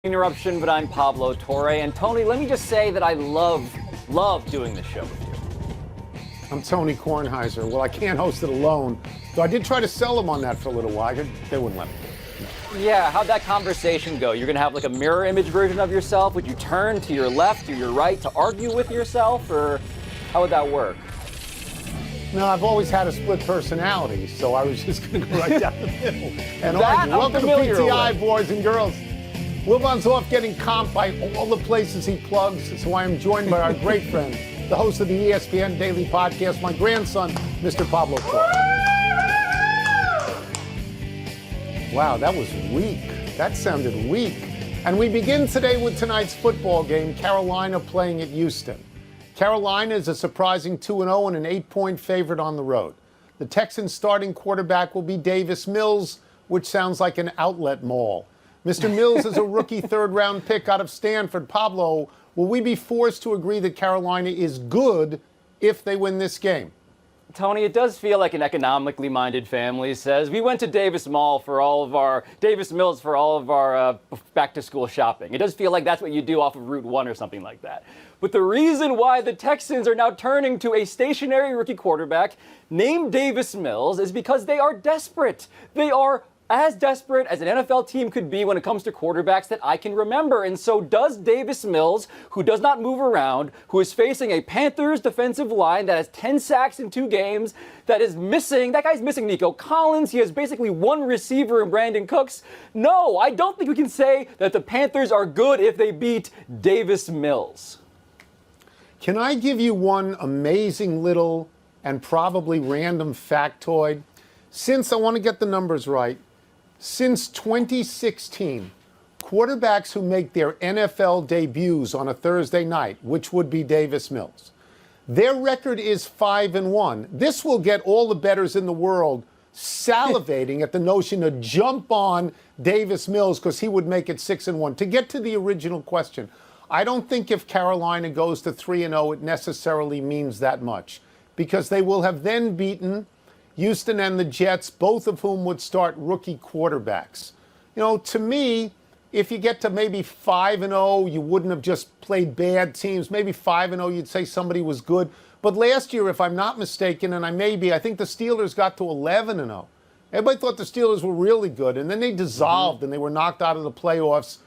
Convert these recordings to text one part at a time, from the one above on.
Interruption, but I'm Pablo Torre. And Tony, let me just say that I love doing this show with you. I'm Tony Kornheiser. Well, I can't host it alone, though I did try to sell them on that for a little while. They wouldn't let me. Yeah, how'd that conversation go? You're going to have like a mirror image version of yourself? Would you turn to your left or your right to argue with yourself, or how would that work? No, I've always had a split personality, so I was just going to go right down the middle and That argue. I'm Welcome to familiar PTI, with. boys and girls. Wilbon's off getting comped by all the places he plugs, so I am joined by our great friend, the host of the ESPN Daily Podcast, my grandson, Mr. Pablo Torre. Wow, that was weak. That sounded weak. And we begin today with tonight's football game, Carolina playing at Houston. Carolina is a surprising 2-0 and an 8-point favorite on the road. The Texans' starting quarterback will be Davis Mills, which sounds like an outlet mall. Mr. Mills is a rookie third-round pick out of Stanford. Pablo, will we be forced to agree that Carolina is good if they win this game? Tony, it does feel like an economically minded family says. We went to Davis Mills for all of our back-to-school shopping. It does feel like that's what you do off of Route 1 or something like that. But the reason why the Texans are now turning to a stationary rookie quarterback named Davis Mills is because they are desperate. They are as desperate as an NFL team could be when it comes to quarterbacks that I can remember. And so does Davis Mills, who does not move around, who is facing a Panthers defensive line that has 10 sacks in 2 games, that guy's missing Nico Collins. He has basically one receiver in Brandon Cooks. No, I don't think we can say that the Panthers are good if they beat Davis Mills. Can I give you one amazing little and probably random factoid? Since I want to get the numbers right, since 2016, quarterbacks who make their NFL debuts on a Thursday night, which would be Davis Mills, their record is 5-1. This will get all the bettors in the world salivating at the notion to jump on Davis Mills because he would make it 6-1. To get to the original question, I don't think if Carolina goes to 3-0, it necessarily means that much, because they will have then beaten Houston and the Jets, both of whom would start rookie quarterbacks. You know, to me, if you get to maybe 5-0, you wouldn't have just played bad teams. Maybe 5-0, you'd say somebody was good. But last year, if I'm not mistaken, and I think the Steelers got to 11-0. Everybody thought the Steelers were really good, and then they dissolved and they were knocked out of the playoffs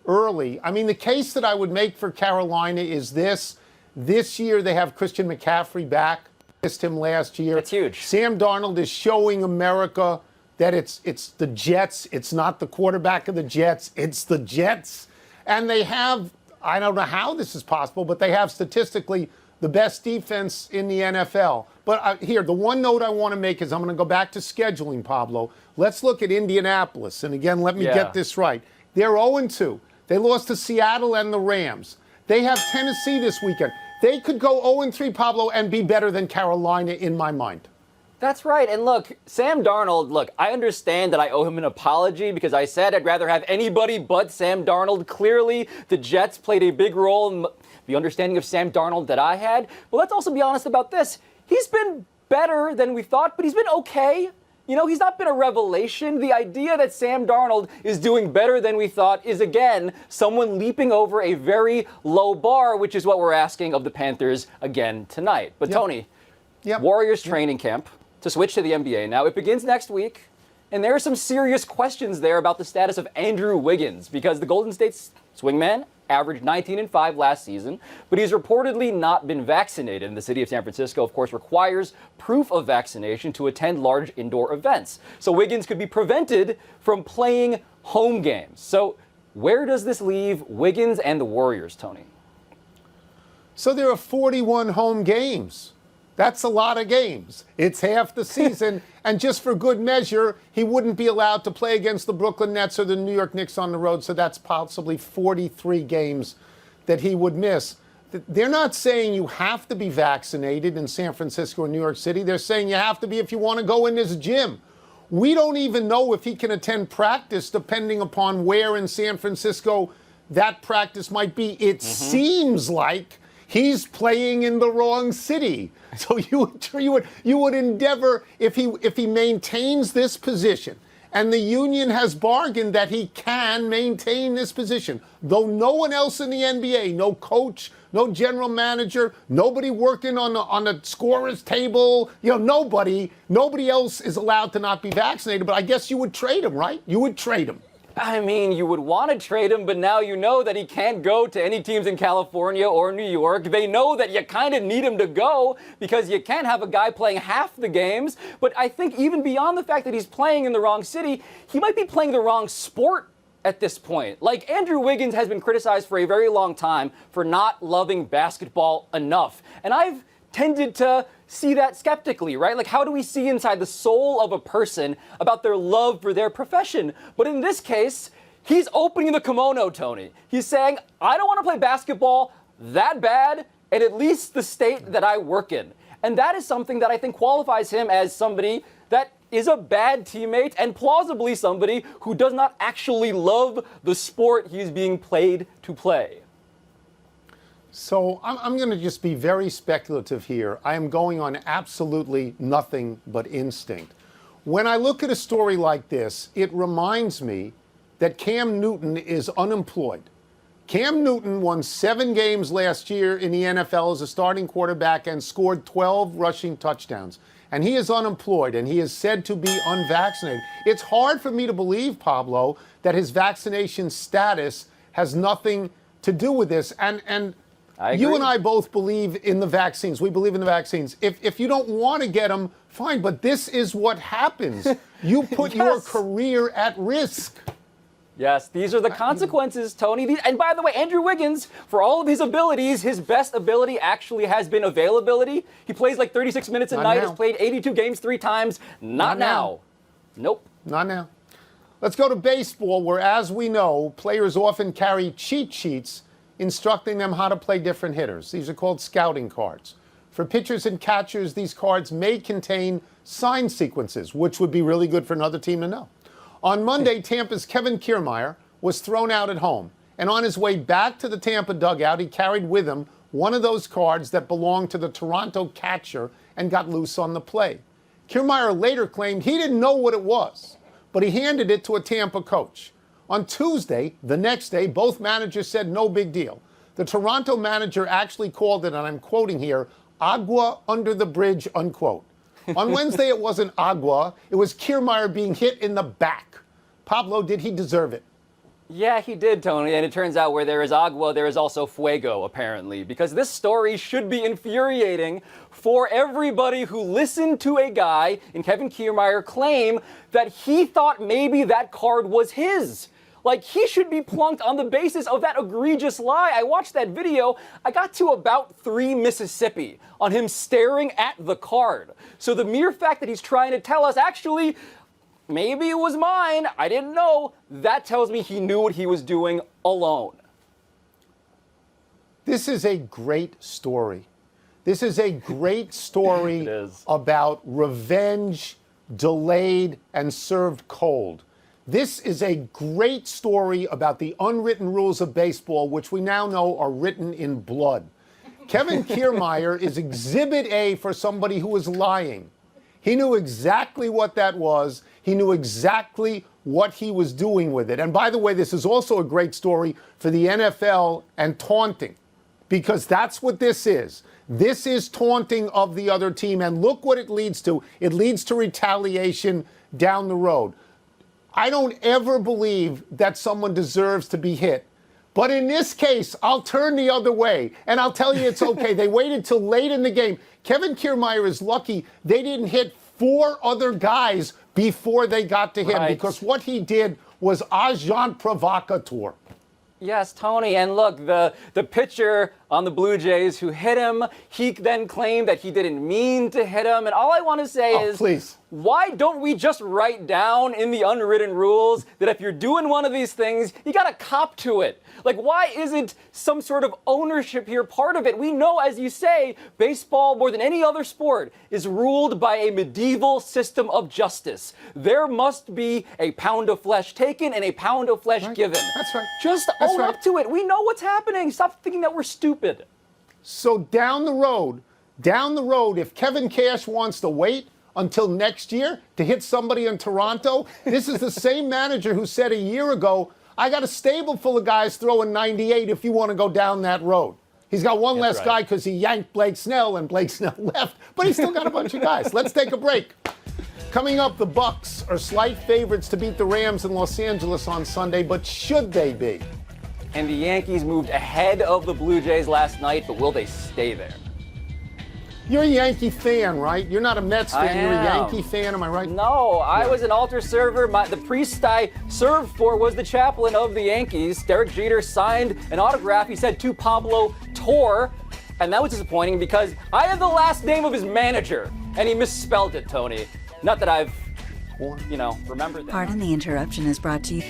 early. I mean, the case that I would make for Carolina is this. This year, they have Christian McCaffrey back. Missed him last year. That's huge. Sam Darnold is showing America that it's the Jets. It's not the quarterback of the Jets. It's the Jets. And they have, I don't know how this is possible, but they have statistically the best defense in the NFL. But here, the one note I want to make is I'm going to go back to scheduling, Pablo. Let's look at Indianapolis. And again, let me get this right. They're 0-2. They lost to Seattle and the Rams. They have Tennessee this weekend. They could go 0-3, Pablo, and be better than Carolina in my mind. That's right. And look, Sam Darnold, I understand that I owe him an apology because I said I'd rather have anybody but Sam Darnold. Clearly, the Jets played a big role in the understanding of Sam Darnold that I had. But let's also be honest about this. He's been better than we thought, but he's been okay. You know, he's not been a revelation. The idea that Sam Darnold is doing better than we thought is, again, someone leaping over a very low bar, which is what we're asking of the Panthers again tonight. But, Tony, Warriors training camp, to switch to the NBA now, it begins next week, and there are some serious questions there about the status of Andrew Wiggins, because the Golden State swingman averaged 19-5 last season, but he's reportedly not been vaccinated. And the city of San Francisco, of course, requires proof of vaccination to attend large indoor events. So Wiggins could be prevented from playing home games. So where does this leave Wiggins and the Warriors, Tony? So there are 41 home games. That's a lot of games. It's half the season. And just for good measure, he wouldn't be allowed to play against the Brooklyn Nets or the New York Knicks on the road. So that's possibly 43 games that he would miss. They're not saying you have to be vaccinated in San Francisco or New York City. They're saying you have to be if you want to go in this gym. We don't even know if he can attend practice depending upon where in San Francisco that practice might be. It seems like he's playing in the wrong city. So you would endeavor, if he maintains this position And the union has bargained that he can maintain this position. Though no one else in the NBA, no coach, no general manager, nobody working on the scorer's table, nobody else is allowed to not be vaccinated. But I guess you would trade him, right? You would trade him. I mean, you would want to trade him, but now you know that he can't go to any teams in California or New York. They know that you kind of need him to go because you can't have a guy playing half the games. But I think even beyond the fact that he's playing in the wrong city, he might be playing the wrong sport at this point. Like, Andrew Wiggins has been criticized for a very long time for not loving basketball enough. And I've tended to see that skeptically, right? Like, how do we see inside the soul of a person about their love for their profession? But in this case, he's opening the kimono, Tony. He's saying, I don't want to play basketball that bad in at least the state that I work in. And that is something that I think qualifies him as somebody that is a bad teammate and plausibly somebody who does not actually love the sport he's being paid to play. So I'm going to just be very speculative here. I am going on absolutely nothing but instinct. When I look at a story like this, it reminds me that Cam Newton is unemployed. Cam Newton won 7 games last year in the NFL as a starting quarterback and scored 12 rushing touchdowns. And he is unemployed, and he is said to be unvaccinated. It's hard for me to believe, Pablo, that his vaccination status has nothing to do with this. And you and I both believe in the vaccines. We believe in the vaccines. If you don't want to get them, fine. But this is what happens. You put your career at risk. Yes, these are the consequences, Tony. And by the way, Andrew Wiggins, for all of his abilities, his best ability actually has been availability. He plays like 36 minutes a night, has played 82 games 3 times. Not now. Nope. Not now. Let's go to baseball, where, as we know, players often carry cheat sheets instructing them how to play different hitters. These are called scouting cards. For pitchers and catchers, these cards may contain sign sequences, which would be really good for another team to know. On Monday, Tampa's Kevin Kiermaier was thrown out at home. And on his way back to the Tampa dugout, he carried with him one of those cards that belonged to the Toronto catcher and got loose on the play. Kiermaier later claimed he didn't know what it was, but he handed it to a Tampa coach. On Tuesday, the next day, both managers said no big deal. The Toronto manager actually called it, and I'm quoting here, agua under the bridge, unquote. On Wednesday, it wasn't agua. It was Kiermaier being hit in the back. Pablo, did he deserve it? Yeah, he did, Tony. And it turns out where there is agua, there is also fuego, apparently. Because this story should be infuriating for everybody who listened to a guy in Kevin Kiermaier claim that he thought maybe that card was his. Like, he should be plunked on the basis of that egregious lie. I watched that video. I got to about 3 Mississippi on him staring at the card. So the mere fact that he's trying to tell us, actually, maybe it was mine, I didn't know, that tells me he knew what he was doing alone. This is a great story. This is a great story about revenge, delayed, and served cold. This is a great story about the unwritten rules of baseball, which we now know are written in blood. Kevin Kiermaier is Exhibit A for somebody who is lying. He knew exactly what that was. He knew exactly what he was doing with it. And by the way, this is also a great story for the NFL and taunting, because that's what this is. This is taunting of the other team. And look what it leads to. It leads to retaliation down the road. I don't ever believe that someone deserves to be hit. But in this case, I'll turn the other way, and I'll tell you it's okay. They waited till late in the game. Kevin Kiermaier is lucky they didn't hit 4 other guys before they got to him, because what he did was agent provocateur. Yes, Tony, and look, the pitcher on the Blue Jays who hit him, he then claimed that he didn't mean to hit him, and all I want to say is, please, why don't we just write down in the unwritten rules that if you're doing one of these things, you gotta cop to it? Like, why isn't some sort of ownership here part of it? We know, as you say, baseball, more than any other sport, is ruled by a medieval system of justice. There must be a pound of flesh taken and a pound of flesh given. That's right. Just own up to it. We know what's happening. Stop thinking that we're stupid. So down the road, if Kevin Cash wants to wait until next year to hit somebody in Toronto? This is the same manager who said a year ago, I got a stable full of guys throwing 98 if you want to go down that road. He's got one less guy because he yanked Blake Snell and Blake Snell left, but he's still got a bunch of guys. Let's take a break. Coming up, the Bucks are slight favorites to beat the Rams in Los Angeles on Sunday, but should they be? And the Yankees moved ahead of the Blue Jays last night, but will they stay there? You're a Yankee fan, right? You're not a Mets fan. You're a Yankee fan, am I right? No, I was an altar server. The priest I served for was the chaplain of the Yankees. Derek Jeter signed an autograph. He said to Pablo Torre, and that was disappointing because I have the last name of his manager, and he misspelled it, Tony. Not that I've, remembered that. Pardon the Interruption is brought to you.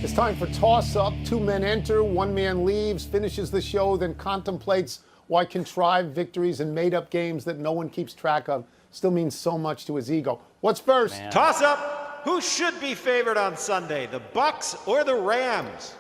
It's time for toss-up. Two men enter, one man leaves, finishes the show, then contemplates why contrived victories and made-up games that no one keeps track of still mean so much to his ego. What's first? Toss-up. Who should be favored on Sunday, the Bucks or the Rams?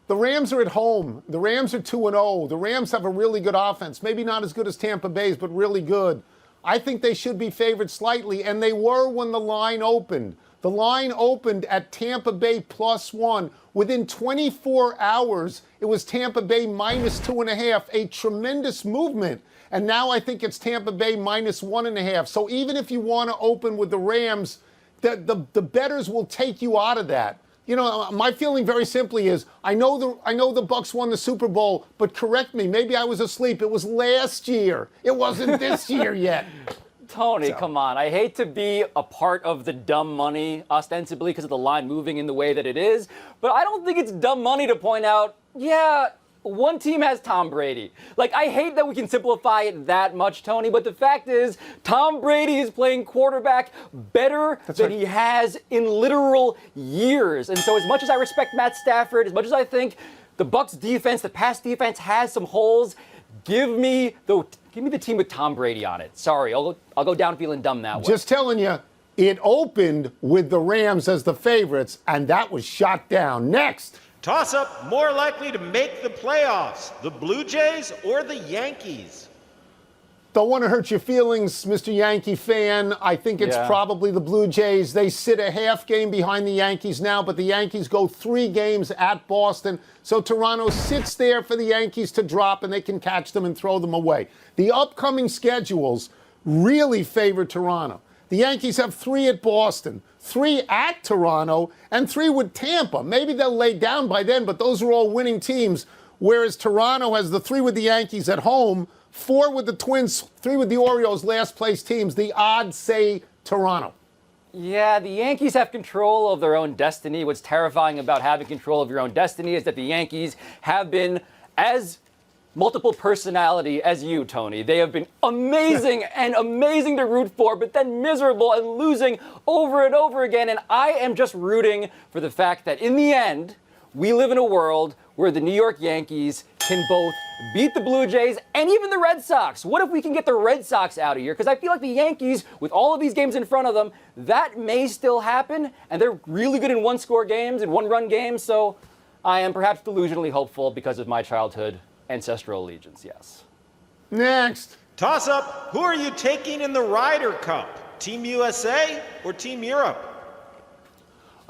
The Rams are at home. The Rams are 2-0. The Rams have a really good offense. Maybe not as good as Tampa Bay's, but really good. I think they should be favored slightly, and they were when the line opened. The line opened at Tampa Bay +1. Within 24 hours, it was Tampa Bay -2.5, a tremendous movement. And now I think it's Tampa Bay -1.5. So even if you want to open with the Rams, the bettors will take you out of that. You know, my feeling very simply is, I know the Bucks won the Super Bowl, but correct me, maybe I was asleep. It was last year. It wasn't this year yet. Tony, come on. I hate to be a part of the dumb money, ostensibly because of the line moving in the way that it is, but I don't think it's dumb money to point out, one team has Tom Brady. Like, I hate that we can simplify it that much, Tony, but the fact is, Tom Brady is playing quarterback better than he has in literal years. And so as much as I respect Matt Stafford, as much as I think the Bucks defense, the pass defense has some holes, give me the team with Tom Brady on it. Sorry, I'll go down feeling dumb that way. Just telling you, it opened with the Rams as the favorites, and that was shot down. Next. Toss-up, more likely to make the playoffs, the Blue Jays or the Yankees? Don't want to hurt your feelings, Mr. Yankee fan. I think it's probably the Blue Jays. They sit a half game behind the Yankees now, but the Yankees go 3 games at Boston. So Toronto sits there for the Yankees to drop, and they can catch them and throw them away. The upcoming schedules really favor Toronto. The Yankees have 3 at Boston, 3 at Toronto, and 3 with Tampa. Maybe they'll lay down by then, but those are all winning teams. Whereas Toronto has the 3 with the Yankees at home, 4 with the Twins, 3 with the Orioles, last place teams. The odds say Toronto. Yeah, the Yankees have control of their own destiny. What's terrifying about having control of your own destiny is that the Yankees have been as multiple personality as you, Tony. They have been amazing and amazing to root for, but then miserable and losing over and over again. And I am just rooting for the fact that in the end, we live in a world where the New York Yankees can both beat the Blue Jays and even the Red Sox. What if we can get the Red Sox out of here? Because I feel like the Yankees, with all of these games in front of them, that may still happen. And they're really good in one-score games and one-run games. So I am perhaps delusionally hopeful because of my childhood ancestral allegiance, yes. Next. Toss-up, who are you taking in the Ryder Cup? Team USA or Team Europe?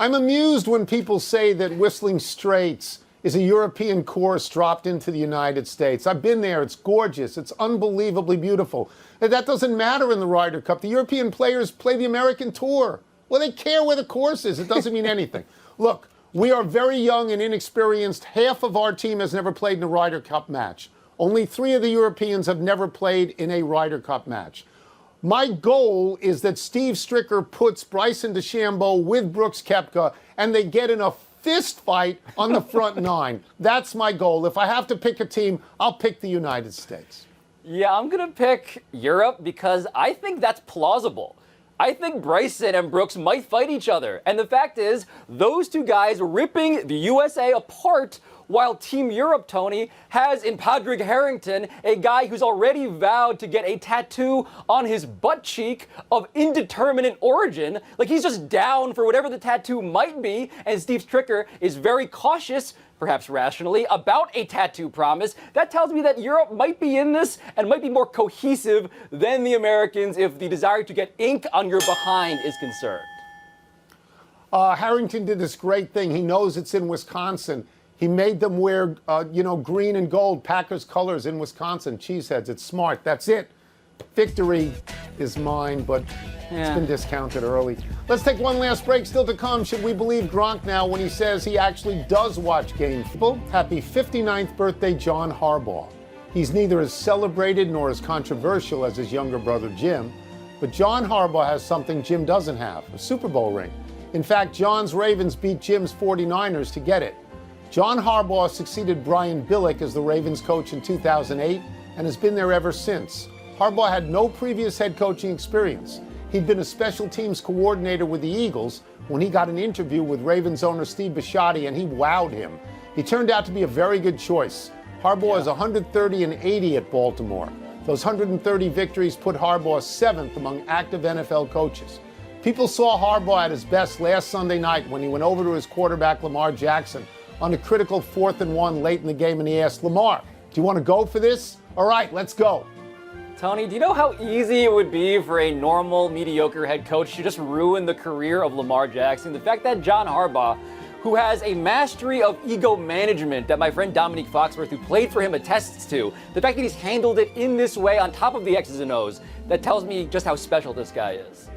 I'm amused when people say that Whistling Straits is a European course dropped into the United States. I've been there. It's gorgeous. It's unbelievably beautiful. That doesn't matter in the Ryder Cup. The European players play the American Tour. Well, they care where the course is. It doesn't mean anything. Look, we are very young and inexperienced. Half of our team has never played in a Ryder Cup match. Only 3 of the Europeans have never played in a Ryder Cup match. My goal is that Steve Stricker puts Bryson DeChambeau with Brooks Koepka, and they get in a fist fight on the front 9. That's my goal. If I have to pick a team, I'll pick the United States. Yeah, I'm going to pick Europe because I think that's plausible. I think Bryson and Brooks might fight each other. And the fact is, those 2 guys ripping the USA apart while Team Europe, Tony, has in Padraig Harrington a guy who's already vowed to get a tattoo on his butt cheek of indeterminate origin. Like, he's just down for whatever the tattoo might be, and Steve Stricker is very cautious, perhaps rationally, about a tattoo promise. That tells me that Europe might be in this and might be more cohesive than the Americans if the desire to get ink on your behind is concerned. Harrington did this great thing. He knows it's in Wisconsin. He made them wear, green and gold, Packers colors in Wisconsin. Cheeseheads. It's smart. That's it. Victory is mine, but it's been discounted early. Let's take one last break. Still to come, should we believe Gronk now when he says he actually does watch games? Happy 59th birthday, John Harbaugh. He's neither as celebrated nor as controversial as his younger brother, Jim, but John Harbaugh has something Jim doesn't have, a Super Bowl ring. In fact, John's Ravens beat Jim's 49ers to get it. John Harbaugh succeeded Brian Billick as the Ravens coach in 2008 and has been there ever since. Harbaugh had no previous head coaching experience. He'd been a special teams coordinator with the Eagles when he got an interview with Ravens owner Steve Bisciotti, and he wowed him. He turned out to be a very good choice. Harbaugh is 130-80 at Baltimore. Those 130 victories put Harbaugh 7th among active NFL coaches. People saw Harbaugh at his best last Sunday night when he went over to his quarterback, Lamar Jackson, on a critical 4th and 1 late in the game, and he asked, Lamar, do you want to go for this? All right, let's go. Tony, do you know how easy it would be for a normal, mediocre head coach to just ruin the career of Lamar Jackson? The fact that John Harbaugh, who has a mastery of ego management that my friend Dominique Foxworth, who played for him, attests to, the fact that he's handled it in this way on top of the X's and O's, that tells me just how special this guy is.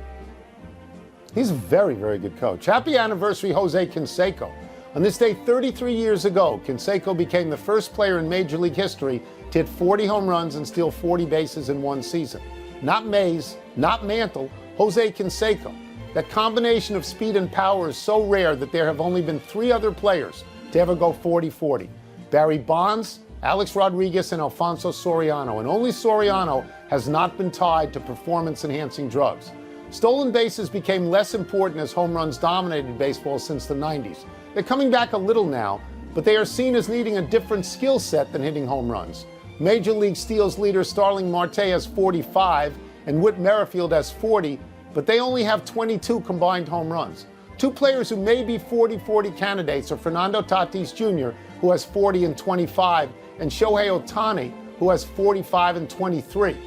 He's a very, very good coach. Happy anniversary, Jose Canseco. On this day 33 years ago, Canseco became the first player in Major League history to hit 40 home runs and steal 40 bases in one season. Not Mays, not Mantle, Jose Canseco. That combination of speed and power is so rare that there have only been 3 other players to ever go 40-40. Barry Bonds, Alex Rodriguez, and Alfonso Soriano. And only Soriano has not been tied to performance-enhancing drugs. Stolen bases became less important as home runs dominated baseball since the 90s. They're coming back a little now, but they are seen as needing a different skill set than hitting home runs. Major League steals leader Starling Marte has 45 and Whit Merrifield has 40, but they only have 22 combined home runs. 2 players who may be 40-40 candidates are Fernando Tatis Jr., who has 40 and 25, and Shohei Ohtani, who has 45 and 23.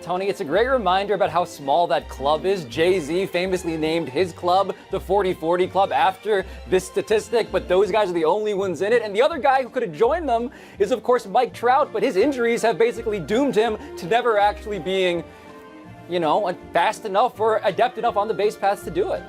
Tony, it's a great reminder about how small that club is. Jay-Z famously named his club the 40-40 Club after this statistic, but those guys are the only ones in it. And the other guy who could have joined them is, of course, Mike Trout, but his injuries have basically doomed him to never actually being, fast enough or adept enough on the base paths to do it.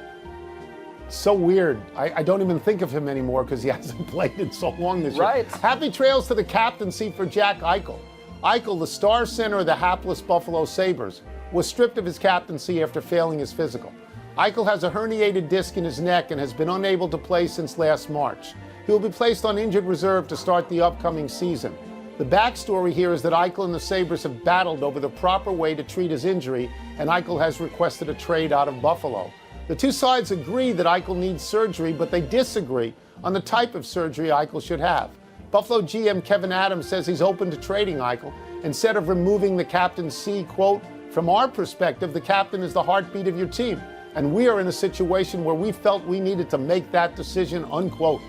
So weird. I don't even think of him anymore because he hasn't played in so long this year. Right. Happy trails to the captaincy for Jack Eichel. Eichel, the star center of the hapless Buffalo Sabres, was stripped of his captaincy after failing his physical. Eichel has a herniated disc in his neck and has been unable to play since last March. He will be placed on injured reserve to start the upcoming season. The backstory here is that Eichel and the Sabres have battled over the proper way to treat his injury, and Eichel has requested a trade out of Buffalo. The two sides agree that Eichel needs surgery, but they disagree on the type of surgery Eichel should have. Buffalo GM Kevin Adams says he's open to trading Eichel instead of removing the captaincy. Quote, from our perspective, the captain is the heartbeat of your team, and we are in a situation where we felt we needed to make that decision, unquote.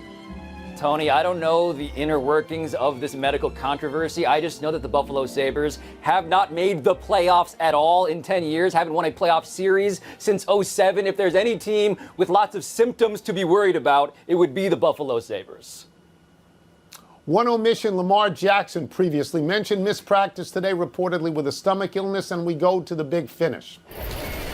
Tony, I don't know the inner workings of this medical controversy. I just know that the Buffalo Sabres have not made the playoffs at all in 10 years, haven't won a playoff series since 2007. If there's any team with lots of symptoms to be worried about, it would be the Buffalo Sabres. One omission, Lamar Jackson previously mentioned missed practice today reportedly with a stomach illness, and we go to the big finish.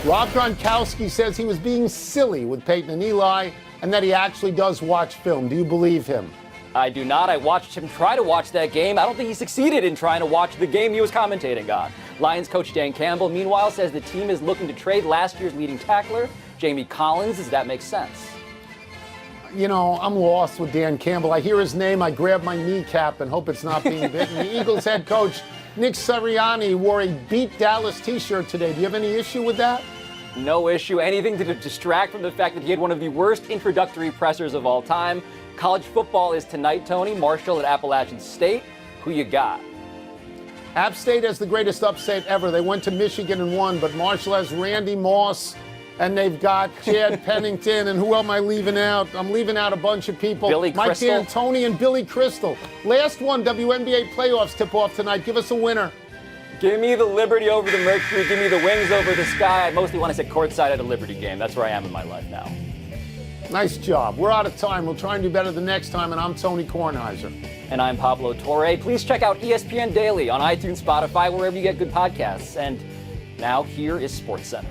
Rob Gronkowski says he was being silly with Peyton and Eli and that he actually does watch film. Do you believe him? I do not. I watched him try to watch that game. I don't think he succeeded in trying to watch the game he was commentating on. Lions coach Dan Campbell, meanwhile, says the team is looking to trade last year's leading tackler, Jamie Collins. Does that make sense? I'm lost with Dan Campbell. I hear his name, I grab my kneecap and hope it's not being bitten. The Eagles head coach Nick Sirianni wore a Beat Dallas t-shirt today. Do you have any issue with that? No issue. Anything to distract from the fact that he had one of the worst introductory pressers of all time. College football is tonight, Tony. Marshall at Appalachian State. Who you got? App State has the greatest upset ever. They went to Michigan and won, but Marshall has Randy Moss, and they've got Chad Pennington, and who am I leaving out? I'm leaving out a bunch of people. Billy Mike Crystal. D'Antoni and Billy Crystal. Last one, WNBA playoffs tip-off tonight. Give us a winner. Give me the Liberty over the Mercury. Give me the Wings over the Sky. I mostly want to sit courtside at a Liberty game. That's where I am in my life now. Nice job. We're out of time. We'll try and do better the next time, and I'm Tony Kornheiser. And I'm Pablo Torre. Please check out ESPN Daily on iTunes, Spotify, wherever you get good podcasts. And now here is SportsCenter.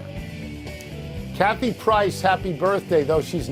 Kathy Price, happy birthday, though she's